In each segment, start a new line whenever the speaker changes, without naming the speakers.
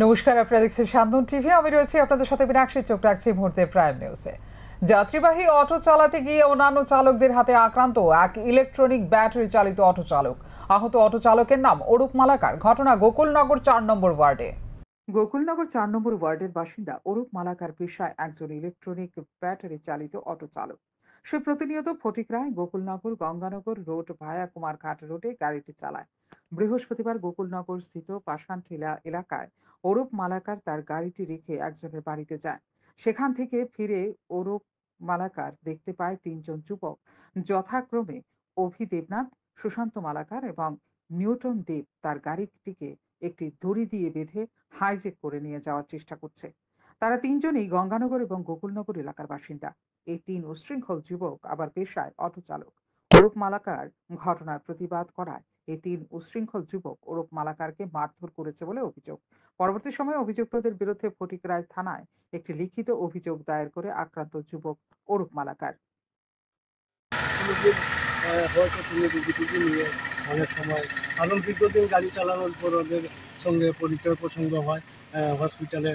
নমস্কার, আপনারা দেখছেন শান্তন টিভি। আমি রয়েছি আপনাদের সাথে মীনাক্ষী। চোখ রাখছি মুহূর্তে প্রাইম নিউজে। যাত্রীবাহী অটো চালাতে গিয়ে অন্যান্য চালকদের হাতে আক্রান্ত এক ইলেকট্রনিক ব্যাটারি চালিত অটো চালক। আহত অটো চালকের নাম অরূপ মালাকার। ঘটনা গোকুলনগর 4 নম্বর ওয়ার্ডে। গোকুলনগর 4 নম্বর ওয়ার্ডের বাসিন্দা অরূপ মালাকার পেশায় একজন ইলেকট্রনিক ব্যাটারি চালিত অটো চালক। সে প্রতিনিয়ত ফটিকরায়, গোকুলনগর, গঙ্গানগর রোড ভায়া কুমারঘাট রোডে গাড়িটি চালায়। বৃহস্পতিবার গোকুলনগর স্থিত পাষাণটিলা এলাকায় অরূপ মালাকার তার গাড়িটি রেখে একজনের বাড়িতে যায়। সেখান থেকে ফিরে অরূপ মালাকার দেখতে পায় তিনজন যুবক, যথাক্রমে অভি দেবনাথ, সুশান্ত মালাকার এবং নিউটন দেব তার গাড়িটিকে একটি দড়ি দিয়ে বেঁধে হাইজ্যাক করে নিয়ে যাওয়ার চেষ্টা করছে। তারা তিনজনই গঙ্গানগর এবং গোকুলনগর এলাকার বাসিন্দা। এই তিন উচ্ছৃঙ্খল যুবক আবার পেশায় অটো চালক। অরূপ মালাকার ঘটনার প্রতিবাদ করায় এই তিন উচ্ছৃঙ্খল যুবক অরূপ মালাকারকে মারধর করেছে বলে অভিযোগ। পরবর্তী সময়ে অভিযুক্তদের বিরুদ্ধে ফটিকরায় থানায় একটি লিখিত অভিযোগ দায়ের করে আক্রান্ত যুবক অরূপ মালাকার।
হয়তো কোনো রুগী নিয়ে অনেক সময় কারণ দীর্ঘদিন গাড়ি চালানোর পর ওদের সঙ্গে পরিচয় প্রসঙ্গ হয়, হসপিটালে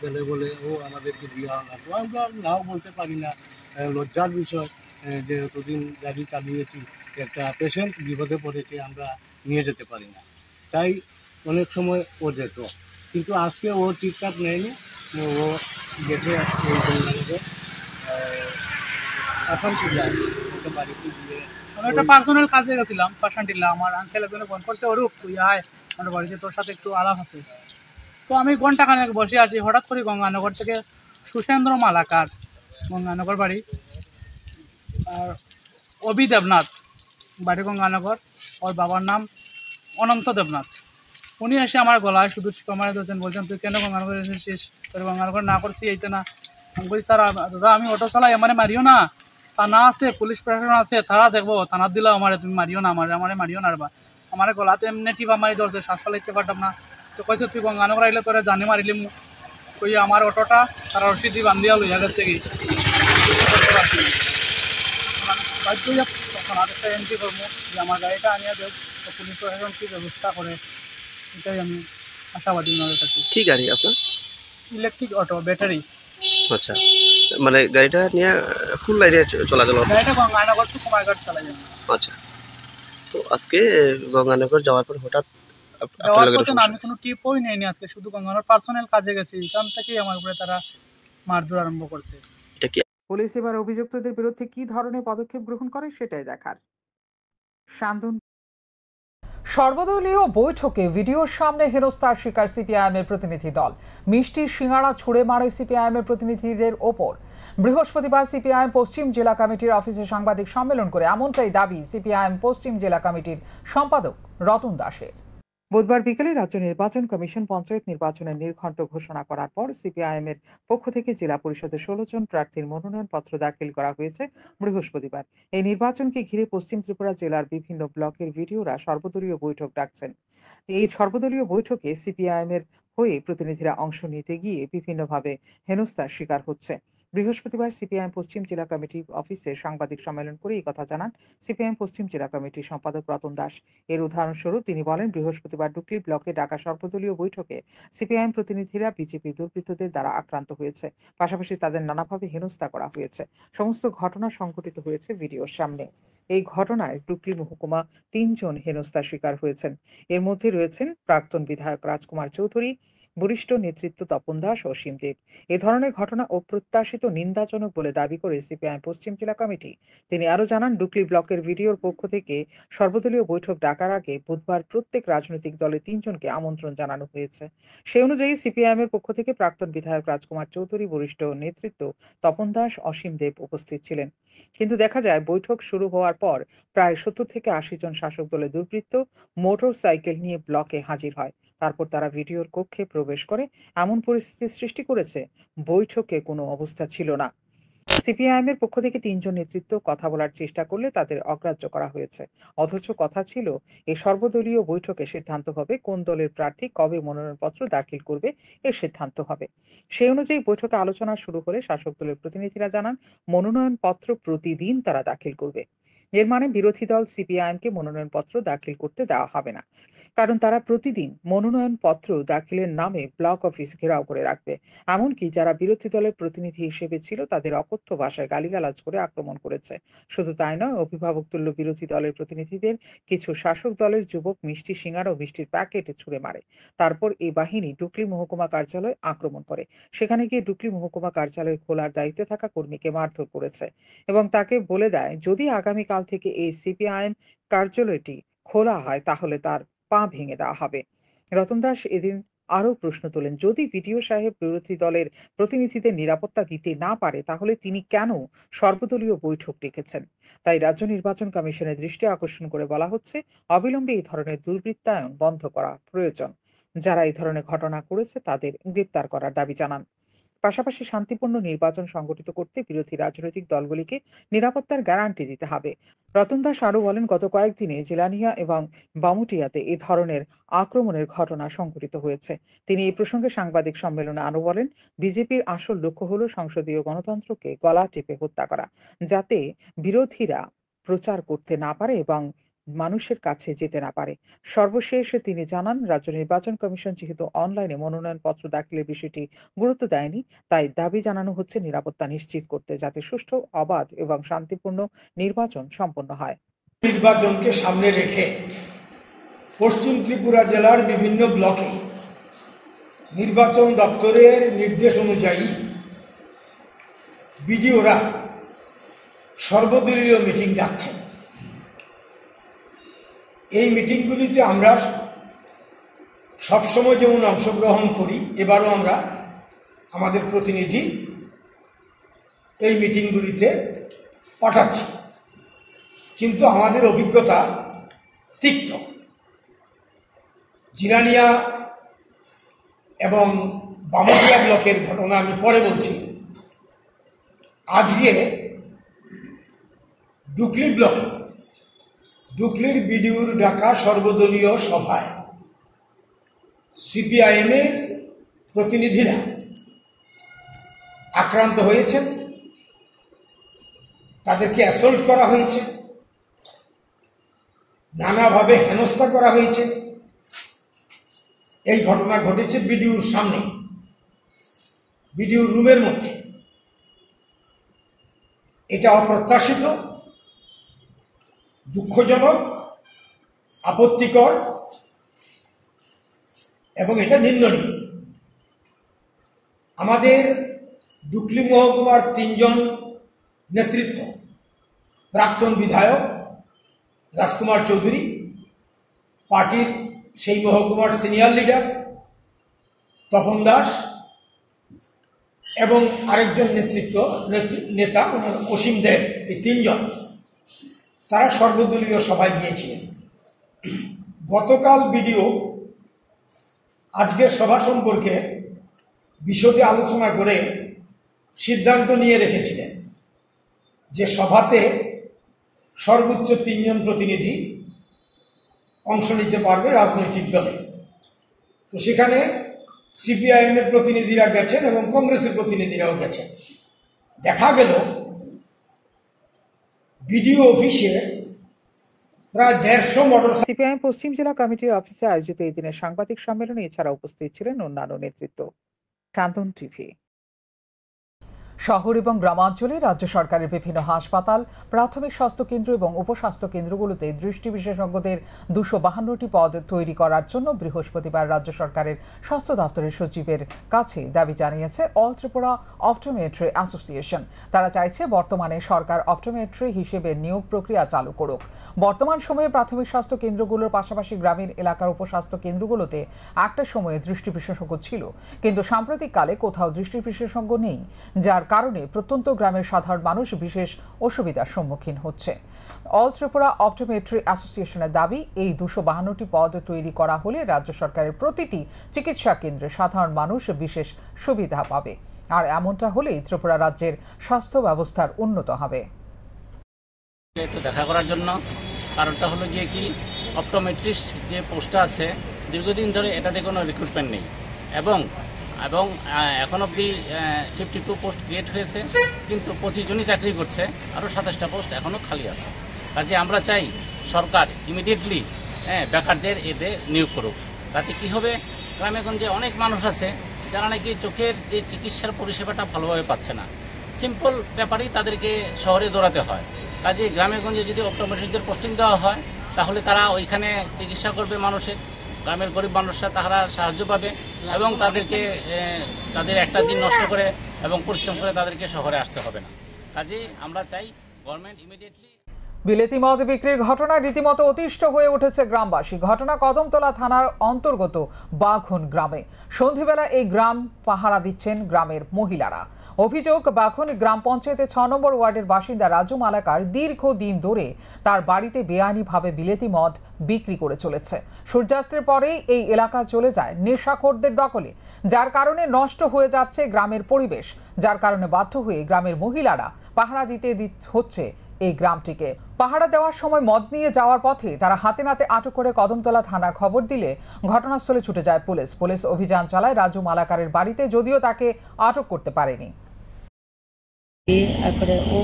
গেলে বলে ও আমাদেরকে দিয়ে লাগলো। আমরা নাও বলতে পারি না, লজ্জার বিষয় যে এতদিন গাড়ি চালিয়েছি, একটা পেশেন্ট বিপদে পড়েছে, আমরা নিয়ে যেতে পারি না। তাই অনেক সময় ও যেত, কিন্তু আজকে ও ঠিকঠাক নেয়নি। ও গেছে এই জন্য এখন কি যায় ওকে বাড়িতে গিয়ে
আমি একটা পার্সোনাল কাজে গেছিলাম পাশানটিলা। আমার আঙ্কেল একজনে ফোন করছে, অরূপ তুই আয় আমার বাড়িতে, তোর সাথে একটু আলাপ আছে। তো আমি ঘন্টা খানেক বসে আছি, হঠাৎ করে গঙ্গানগর থেকে সুশেন্দ্র মালাকার, গঙ্গানগর বাড়ি, আর অভি দেবনাথ বাড়ি গঙ্গানগর, ওর বাবার নাম অনন্ত দেবনাথ। উনি এসে আমার গলায় শুধু কমারে ধরছেন, বলছেন তুই কেন গঙ্গানগর এসেছিস, তোর গঙ্গানগর না করছি এইতে না। আমি বলছি স্যার দাদা আমি অটো চালাই, আমারে মারিও না, থানা আছে, পুলিশ প্রশাসন আছে, তারা দেখবো, থানার দিলাও আমারে, তুমি মারিও না, আমারে মারিও না। বা আমার গলাতে এমনি টিপা মারি ধরছে, শ্বাস ফেলাইতে পারতাম না। তো কইছে তুই গঙ্গানগর আইলে তোরে জানি মারিলি মু। কই আমার অটোটা তারা রশি দিয়ে বান্ধিয়া লইয়া গেছে কি বাধ্য হইয়া তখন আর একটা এন্ট্রি করবো যে আমার গাড়িটা আনিয়া দেব, তো পুলিশ প্রশাসন কী ব্যবস্থা করে, এটাই আমি আশাবাদী ওনাদের কাছে।
কি গাড়ি আপনার?
Electric auto battery.
আচ্ছা, মানে গাড়িটা নিয়ে কোন লাইনে চলাচল হবে?
গাড়িটা গঙ্গানগর টু কুমারঘাট চালাই যাবে।
আচ্ছা, তো আজকে গঙ্গানগর যাওয়ার পর হঠাৎ আপনার
যাওয়ার
লগের
পথে না,
সমস্যা
আমি কোনো টিপই নেইনি আজকে, শুধু গঙ্গানগর পার্সোনাল কাজে গেছি, এখান থেকেই আমার উপরে তারা মারধর আরম্ভ করছে।
এটা কি?
পুলিশ এবার অভিযুক্তদের বিরুদ্ধে কি ধরনের পদক্ষেপ গ্রহণ করে সেটাই দেখার। শান্তন। সর্বদলীয় বৈঠকে ভিডিওর সামনে হেনস্থার শিকার সিপিআইএম এর প্রতিনিধি দল। মিষ্টির সিঙ্গাড়া ছুড়ে মারে সিপিআইএম এর প্রতিনিধিদের ওপর। বৃহস্পতিবার সিপিআইএম পশ্চিম জেলা কমিটির অফিসে সাংবাদিক সম্মেলন করে এমনটাই দাবি সিপিআইএম পশ্চিম জেলা কমিটির সম্পাদক রতন দাসের। বুধবার বিকেলে রাজ্য নির্বাচন কমিশন পঞ্চায়েত নির্বাচনের নির্ঘণ্ট ঘোষণা করার পর সিপিআইএম এর পক্ষ থেকে জেলা পরিষদের 16 জন প্রার্থীর মনোনয়নপত্র দাখিল করা হয়েছে বৃহস্পতিবার। এই নির্বাচনকে ঘিরে পশ্চিম ত্রিপুরা জেলার বিভিন্ন ব্লকের ভিডিওরা সর্বদলীয় বৈঠক ডাকছেন। এই সর্বদলীয় বৈঠকে সিপিআইএম এর হয়ে প্রতিনিধিরা অংশ নিতে গিয়ে বিভিন্নভাবে হেনস্থার শিকার হচ্ছে। বৃহস্পতিবার সিপিআইএম পশ্চিম জেলা কমিটি অফিসে সাংবাদিক সম্মেলন করে এই কথা জানান সিপিআইএম পশ্চিম জেলা কমিটির সম্পাদক রতন দাস। এর উদাহরণস্বরূপ তিনি বলেন, বৃহস্পতিবার ডুকলি ব্লকে ডাকা সর্বদলীয় বৈঠকে সিপিআইএম প্রতিনিধিরা বিজেপি দুর্বৃত্তদের দ্বারা আক্রান্ত হয়েছে, পাশাপাশি তাদের নানাভাবে হেনস্থা করা হয়েছে। সমস্ত ঘটনা সংঘটিত হয়েছে ভিডিওর সামনে। এই ঘটনায় ডুকলি মহকুমা 3 জন হেনস্থার শিকার হয়েছেন। এর মধ্যে রয়েছেন প্রাক্তন বিধায়ক রাজকুমার চৌধুরী, বরিষ্ঠ নেতৃত্ব তপন দাস, অসীম দেব। এ ধরনের ঘটনা অপ্রত্যাশিত, নিন্দাজনক বলে দাবি করে সিপিআইএম পশ্চিম জেলা কমিটি। তিনি আরো জানান, ডুকলি ব্লকের ভিডিওর পক্ষ থেকে সর্বদলীয় বৈঠক ডাকার আগে বুধবার প্রত্যেক রাজনৈতিক দলে 3 জনকে আমন্ত্রণ জানানো হয়েছে। সেই অনুযায়ী সিপিআইএম এর পক্ষ থেকে প্রাক্তন বিধায়ক রাজকুমার চৌধুরী, বরিষ্ঠ নেতৃত্ব তপন দাস, অসীম দেব উপস্থিত ছিলেন। কিন্তু দেখা যায় বৈঠক শুরু হওয়ার পর প্রায় 70 থেকে 80 জন শাসক দলের দুর্বৃত্ত মোটর সাইকেল নিয়ে ব্লকে হাজির হয়। তারপর তারা ভিডিওর কক্ষে প্রবেশ করে এমন পরিস্থিতির সৃষ্টি করেছে, বৈঠকে কোনো অবস্থা ছিল না। সিপিআইএম এর পক্ষ থেকে 3 জন নেতৃত্ব কথা বলার চেষ্টা করলে তাদের অগ্রাহ্য করা হয়েছে। অথচ কথা ছিল এই সর্বদলীয় বৈঠকে সিদ্ধান্ত হবে কোন দলের প্রার্থী কবে মনোনয়নপত্র দাখিল করবে, এর সিদ্ধান্ত হবে। সেই অনুযায়ী বৈঠকে আলোচনা শুরু হলে শাসক দলের প্রতিনিধিরা জানান, মনোনয়নপত্র প্রতিদিন তারা দাখিল করবে। এর মানে বিরোধী দল সিপিআইএমকে মনোনয়নপত্র দাখিল করতে দেওয়া হবে না। কারণ তারা প্রতিদিন মনোনয়নপত্র দাখিলের নামে ব্লক অফিস ঘেরাও করে রাখবে। এমনকি যারা বিরোধী দলের প্রতিনিধি হিসেবে ছিল তাদের অকথ্য ভাষায় গালিগালাজ করে আক্রমণ করেছে। শুধু তাই নয়, অভিভাবক তুল্য বিরোধী দলের প্রতিনিধিদের কিছু শাসক দলের যুবক মিষ্টি সিঙ্গারা ও মিষ্টির প্যাকেট ছুড়ে মারে। তারপর এই বাহিনী ডুকলি মহকুমা কার্যালয় আক্রমণ করে। সেখানে গিয়ে ডুকলি মহকুমা কার্যালয় খোলার দায়িত্বে থাকা কর্মীকে মারধর করেছে এবং তাকে বলে দেয় যদি আগামীকাল থেকে এই সিপিআইএম কার্যালয়টি খোলা হয় তাহলে তার পা ভেঙে দেওয়া হবে। রতন দাস এদিন আরো প্রশ্ন তোলেন, যদি ভিডিও সাহেব বিরোধী দলের প্রতিনিধিদের নিরাপত্তা দিতে না পারে তাহলে তিনি কেন সর্বদলীয় বৈঠক ডেকেছেন? তাই রাজ্য নির্বাচন কমিশনের দৃষ্টি আকর্ষণ করে বলা হচ্ছে, অবিলম্বে এই ধরনের দুর্বৃত্তায়ন বন্ধ করা প্রয়োজন। যারা এই ধরনের ঘটনা করেছে তাদের গ্রেপ্তার করার দাবি জানান। পাশাপাশি শান্তিপূর্ণ নির্বাচন সংগঠিত করতে বিরোধী রাজনৈতিক দলগুলিকে নিরাপত্তার গ্যারান্টি দিতে হবে। রতন দাস আরো বলেন, গত কয়েকদিনে জিলানিয়া এবং বামুটিয়াতে এই ধরনের আক্রমণের ঘটনা সংঘটিত হয়েছে। তিনি এই প্রসঙ্গে সাংবাদিক সম্মেলনে আরো বলেন, বিজেপির আসল লক্ষ্য হলো সংসদীয় গণতন্ত্রকে গলা টিপে হত্যা করা, যাতে বিরোধীরা প্রচার করতে না পারে এবং মানুষের কাছে যেতে না পারে। সর্বশেষ তিনি জানান, রাজ্য নির্বাচন কমিশন যেহেতু অনলাইনে মনোনয়নপত্র দাখিলের বিষয়টি গুরুত্ব দেয়নি, তাই দাবি জানানো হচ্ছে নিরাপত্তা নিশ্চিত করতে, যাতে সুষ্ঠু, অবাধ এবং শান্তিপূর্ণ নির্বাচন সম্পন্ন হয়।
নির্বাচনকে সামনে রেখে পশ্চিম ত্রিপুরা জেলার বিভিন্ন ব্লকে নির্বাচন দপ্তরের নির্দেশ অনুযায়ী বিডিওরা সর্বদলীয় মিটিং ডাকছেন। এই মিটিংগুলিতে আমরা সবসময় যেমন অংশগ্রহণ করি, এবারও আমরা আমাদের প্রতিনিধি এই মিটিংগুলিতে পাঠাচ্ছি। কিন্তু আমাদের অভিজ্ঞতা তিক্ত। জিরানিয়া এবং বামুটিয়া ব্লকের ঘটনা আমি পরে বলছি। আজকে ডুকলি ব্লকে ডুকলির বিডিওর ডাকা সর্বদলীয় সভায় সিপিআইএমের প্রতিনিধিরা আক্রান্ত হয়েছেন, তাদেরকে অ্যাসল্ট করা হয়েছে, নানাভাবে হেনস্থা করা হয়েছে। এই ঘটনা ঘটেছে বিডিওর সামনে, বিডিওর রুমের মধ্যে। এটা অপ্রত্যাশিত, দুঃখজনক, আপত্তিকর এবং এটা নিন্দনীয়। আমাদের ডুকলি মহকুমার 3 জন নেতৃত্ব, প্রাক্তন বিধায়ক রাজকুমার চৌধুরী, পার্টির সেই মহকুমার সিনিয়র লিডার তপন দাস এবং আরেকজন নেতা অসীম দেব, এই 3 জন তারা সর্বদলীয় সভায় গিয়েছিলেন। গতকাল বিডিও আজকের সভা সম্পর্কে বিশদে আলোচনা করে সিদ্ধান্ত নিয়ে রেখেছিলেন যে সভাতে সর্বোচ্চ 3 জন প্রতিনিধি অংশ নিতে পারবে রাজনৈতিক দলে। তো সেখানে সিপিআইএম এর প্রতিনিধিরা গেছেন এবং কংগ্রেসের প্রতিনিধিরাও গেছেন। দেখা গেল বিডিও অফিসে প্রায় 150 মোটর
সিপিআইএম পশ্চিম জেলা কমিটির অফিসে আয়োজিত এই দিনের সাংবাদিক সম্মেলনে এছাড়া উপস্থিত ছিলেন অন্যান্য নেতৃত্ব। শান্তন টিভি। শহর এবং গ্রামাঞ্চলে রাজ্য সরকারের বিভিন্ন হাসপাতাল, প্রাথমিক স্বাস্থ্য কেন্দ্র এবং উপস্বাস্থ্য কেন্দ্রগুলোতে দৃষ্টি বিশেষজ্ঞদের 252টি পদ তৈরি করার জন্য বৃহস্পতিবার রাজ্য সরকারের স্বাস্থ্য দপ্তরের সচিবের কাছে দাবি জানিয়েছে অল ত্রিপুরা অপটোমেট্রি অ্যাসোসিয়েশন। তারা চাইছে বর্তমানে সরকার অপটোমেট্রি হিসেবে নিয়োগ প্রক্রিয়া চালু করুক। বর্তমান সময়ে প্রাথমিক স্বাস্থ্য কেন্দ্রগুলোর পাশাপাশি গ্রামীণ এলাকার উপস্বাস্থ্য কেন্দ্রগুলোতে একটা সময়ে দৃষ্টি বিশেষজ্ঞ ছিল, কিন্তু সাম্প্রতিককালে কোথাও দৃষ্টি বিশেষজ্ঞ নেই, যার কারণে প্রত্যন্ত গ্রামের সাধারণ মানুষ বিশেষ অসুবিধার সম্মুখীন হচ্ছে। অল ত্রিপুরা অপটোমেট্রি অ্যাসোসিয়েশনের দাবি, এই 252টি পদ তৈরি করা হলে রাজ্য সরকারের প্রতিটি চিকিৎসা কেন্দ্রে সাধারণ মানুষ বিশেষ সুবিধা পাবে, আর এমনটা হলেই ত্রিপুরা রাজ্যের স্বাস্থ্য ব্যবস্থার উন্নত হবে।
একটু দেখা করার জন্য কারণটা হলো গিয়ে কি, অপটোমেট্রিস্ট যে পোস্টটা আছে দীর্ঘদিন ধরে এটাতে কোনো রিক্রুটমেন্ট নেই এবং এখন অবধি 52 পোস্ট ক্রিয়েট হয়েছে, কিন্তু 25 জনই চাকরি করছে, আরও 27টা পোস্ট এখনও খালি আছে। কাজে আমরা চাই সরকার ইমিডিয়েটলি বেকারদের এতে নিয়োগ করুক। তাতে কি হবে, গ্রামেগঞ্জে অনেক মানুষ আছে যারা নাকি চোখের যে চিকিৎসার পরিষেবাটা ভালোভাবে পাচ্ছে না। সিম্পল ব্যাপারেই তাদেরকে শহরে দৌড়াতে হয়। কাজে গ্রামেগঞ্জে যদি অপটোমেট্রিকদের পোস্টিং দেওয়া হয় তাহলে তারা ওইখানে চিকিৎসা করবে মানুষের, গ্রামের গরিব মানুষরা তারা সাহায্য পাবে এবং তাদেরকে তাদের একটা দিন নষ্ট করে এবং পরিশ্রম করে তাদেরকে শহরে আসতে হবে না। কাজে আমরা চাই গভর্নমেন্ট ইমিডিয়েটলি।
বিলেতি মদ বিক্রির ঘটনায় রীতিমতো অতিষ্ঠ হয়ে উঠেছে গ্রামবাসী। ঘটনা কদমতলা থানার অন্তর্গত বাঘন গ্রামে। সন্ধিবেলা এই গ্রাম পাহারা দিচ্ছেন গ্রামের মহিলারা। অভিযোগ, বাঘন গ্রাম পঞ্চায়েতের 6 নম্বর ওয়ার্ডের বাসিন্দা রাজু মালাকার দীর্ঘদিন ধরে তার বাড়িতে বেআইনিভাবে বিলেতি মদ বিক্রি করে চলেছে। সূর্যাস্তের পরেই এই এলাকা চলে যায় নেশাখোরদের দখলে, যার কারণে নষ্ট হয়ে যাচ্ছে গ্রামের পরিবেশ, যার কারণে বাধ্য হয়ে গ্রামের মহিলারা পাহারা দিতে হচ্ছে এই গ্রামটিকে। পাহারা দেওয়ার সময় মদ নিয়ে যাওয়ার পথে তারা হাতে নাতে আটক করে কদমতলা থানা খবর দিলে ঘটনাস্থলে ছুটে যায় পুলিশ। পুলিশ অভিযান চালায় রাজু মালাকারের বাড়িতে, যদিও তাকে আটক করতে পারেনি।
তারপরে ও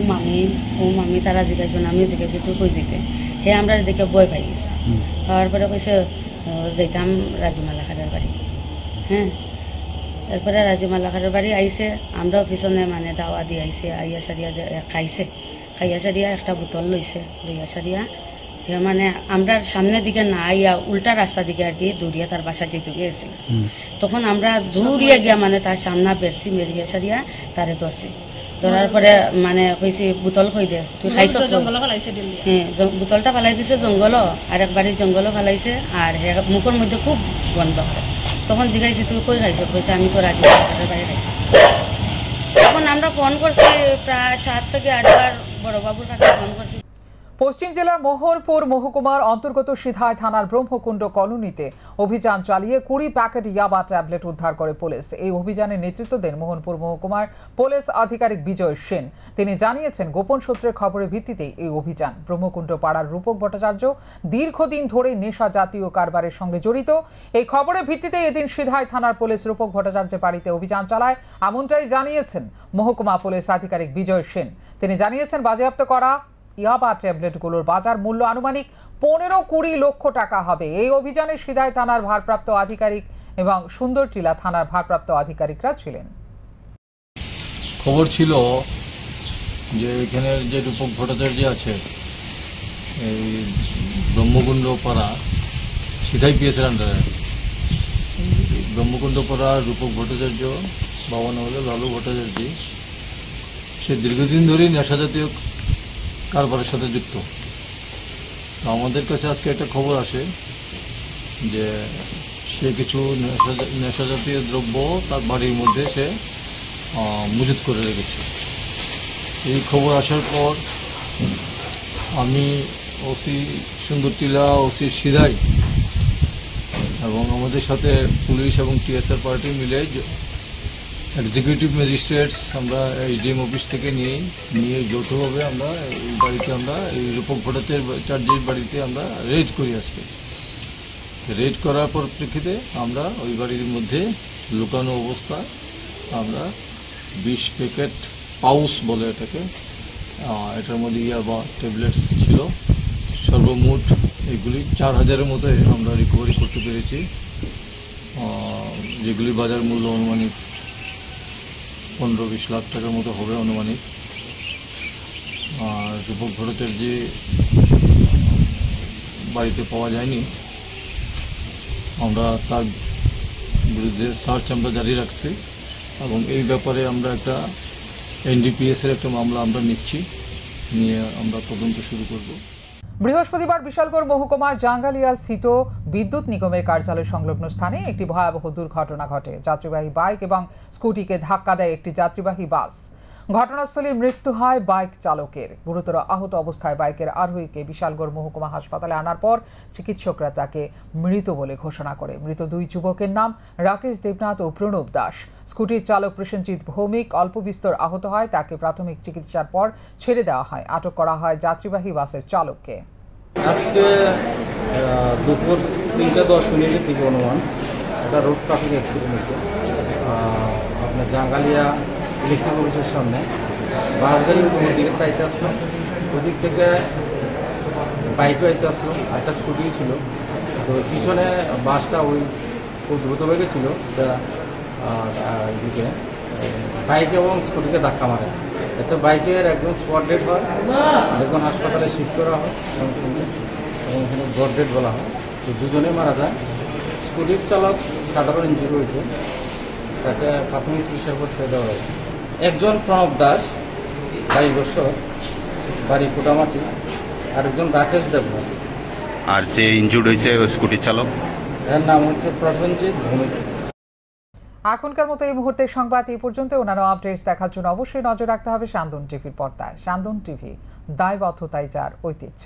মামি তারা জিজ্ঞাসা, আমিও জিজ্ঞাসি তুই কই যেতে, হে আমরা দেখে বই পাই গেছে। পাওয়ার পরে কইছে যেতাম রাজু মালাকারের বাড়ি। হ্যাঁ, তারপরে রাজু মালাকারের বাড়ি আইসে, আমরাও পিছনে মানে দাওয়া দিয়ে আইসে, আইয়া সারিয়া খাইছে, খাইয়া সারিয়া একটা বোতল লইয়া সারিয়া মানে আমরা সামনের দিকে না আইয়া উল্টা রাস্তা দিকে আর কি দৌড়িয়া তার বাসা যেতে গিয়েছি। তখন আমরা দৌড়িয়া গিয়া মানে তার সামনা বেরছি, মেরিয়া সারিয়া তারে ধরছি। ধরার পরে মানে কইছি বোতল কই দে, তুই খাইছ? হ্যাঁ, বোতলটা ফেলাই দিছে জঙ্গল, আর একবারই জঙ্গল ফেলাইছে, আর মুখের মধ্যে খুব গন্ধ করে। তখন জিজ্ঞাসি তুই কই খাইছ? কইছে আমি তো রাজু মালাকারের বাড়ি খাইছি। তখন আমরা ফোন করছি প্রায় 7 থেকে 8 বার, বড়বাবুর কাছে ফোন করছি।
পশ্চিম জেলার মোহরপুর মহকুমার অন্তর্গত সিধাই থানার ব্রহ্মকুণ্ড কলোনিতে অভিযান চালিয়ে 20 প্যাকেট ইয়াবা ট্যাবলেট উদ্ধার করে পুলিশ। এই অভিযানের নেতৃত্ব দেন মোহনপুর মহকুমার পুলিশ আধিকারিক বিজয় সেন। তিনি জানিয়েছেন, গোপন সূত্রের খবরের ভিত্তিতে এই অভিযান। ব্রহ্মকুণ্ড পাড়ার রূপক ভট্টাচার্য দীর্ঘদিন ধরে নেশা জাতীয় কারবারের সঙ্গে জড়িত। এই খবরের ভিত্তিতে এদিন সিধাই থানার পুলিশ রূপক ভট্টাচার্যের বাড়িতে অভিযান চালায়, এমনটাই জানিয়েছেন মহকুমা পুলিশ আধিকারিক বিজয় সেন। তিনি জানিয়েছেন, বাজেয়াপ্ত করা ইয়াবা ট্যাবলেটগুলোর বাজার মূল্য আনুমানিক 15-20 লক্ষ টাকা হবে। এই অভিযানে সিধাই থানার ভারপ্রাপ্ত আধিকারিক এবং সুন্দরটিলা থানার ভারপ্রাপ্ত আধিকারিকরা ছিলেন।
খবর ছিল যে এখানে যে রূপক ভট্টাচার্য আছে, এই ব্রহ্মকুণ্ড পাড়া সিধাই পিএসের আন্ডারে ব্রহ্মকুণ্ড পাড়া রূপক ভট্টাচার্য, বাবা নাম হলো লালু ভট্টাচার্য। সে দীর্ঘদিন ধরেই নেশা জাতীয় কারবারের সাথে যুক্ত। আমাদের কাছে আজকে একটা খবর আসে যে সে কিছু নেশা জাতীয় দ্রব্য তার বাড়ির মধ্যে সে মজুত করে রেখেছে। এই খবর আসার পর আমি ওসি সুন্দরটিলা, ওসি সিধাই এবং আমাদের সাথে পুলিশ এবং টিএসআর পার্টি মিলে এক্সিকিউটিভ ম্যাজিস্ট্রেটস আমরা এসডিএম অফিস থেকে নিয়ে যৌথভাবে আমরা এই বাড়িতে, আমরা এই রূপক ভট্টাচার্যের বাড়িতে আমরা রেড করি। আজকে রেড করার পরিপ্রেক্ষিতে আমরা ওই বাড়ির মধ্যে লুকানো অবস্থায় আমরা 20 প্যাকেট পাউস বলে এটাকে, এটার মধ্যে ইয়াবা ট্যাবলেটস ছিল। সর্বমোট এগুলি 4000-এর মতো আমরা রিকভারি করতে পেরেছি, যেগুলি বাজার মূল্য অনুমানিক 15-20 লাখ টাকার মতো হবে অনুমানিক। আর রূপক ভট্টাচার্য বাড়িতে পাওয়া যায়নি, আমরা তার বিরুদ্ধে সার্চ আমরা জারি রাখছি এবং এই ব্যাপারে আমরা একটা এনডিপিএসের একটা মামলা আমরা নিয়ে আমরা তদন্ত শুরু করব।
বৃহস্পতিবার বিশালগড় মহকুমার জাঙ্গালিয়া স্থিত বিদ্যুৎ নিগমের কার্যালয় সংলগ্ন স্থানে একটি ভয়াবহ দুর্ঘটনা ঘটে। যাত্রীবাহী বাইক এবং স্কুটিকে ধাক্কা দেয় একটি যাত্রীবাহী বাস। ঘটনাস্থলে মৃত্যু হয় বাইক চালকের। গুরুতর আহত অবস্থায় বাইকের আরোহীকে বিশালগড় মহকুমা হাসপাতালে আনার পর চিকিৎসকরা তাকে মৃত বলে ঘোষণা করে। মৃত 2 যুবকের নাম রাকেশ দেবনাথ ও প্রণব দাস। স্কুটির চালক প্রসেনজিৎ ভৌমিক অল্প বিস্তর আহত হয়, তাকে প্রাথমিক চিকিৎসার পর ছেড়ে দেওয়া হয়। আটক করা হয় যাত্রীবাহী বাসের চালককে।
আজকে দুপুর 3:10 থেকে অনুমান একটা রোড ট্রাফিক অ্যাক্সিডেন্ট হয়েছে আপনার জাঙ্গালিয়া ইলেকট্রিক অফিসের সামনে। বাস গাড়ি দিকে চাইতে আসলো, ওদিক থেকে বাইকও আইতে আসলো, একটা স্কুটি ছিল। তো পিছনে বাসটা ওই খুব দ্রুত বেগে ছিল, এদিকে বাইক এবং স্কুটিকে ধাক্কা মারে। এতে বাইকের একদম স্পট ডেড হয়, একজন হাসপাতালে শিফট করা হয় এবং এখানে ব্রড ডেড বলা হয়। তো দুজনেই মারা যায়। স্কুটির চালক সাধারণ ইঞ্জুরি হয়েছে, তাকে প্রাথমিক চিকিৎসার পর ছেড়ে দেওয়া হয়েছে। একজন প্রণব দাস 22 বছর, বাড়ি কোটামাটি, আরেকজন রাকেশ দেবনাথ।
আর যে ইনজুর্ড হয়েছে স্কুটির চালক,
এর নাম হচ্ছে প্রসেনজিৎ ভূমিক।
এখনকার মতো এই মুহূর্তের সংবাদ এই পর্যন্ত। অন্যান্য আপডেটস দেখার জন্য অবশ্যই নজর রাখতে হবে সান্দন টিভির পর্দায়। সান্দন টিভি, দায়বদ্ধতাই যার ঐতিহ্য।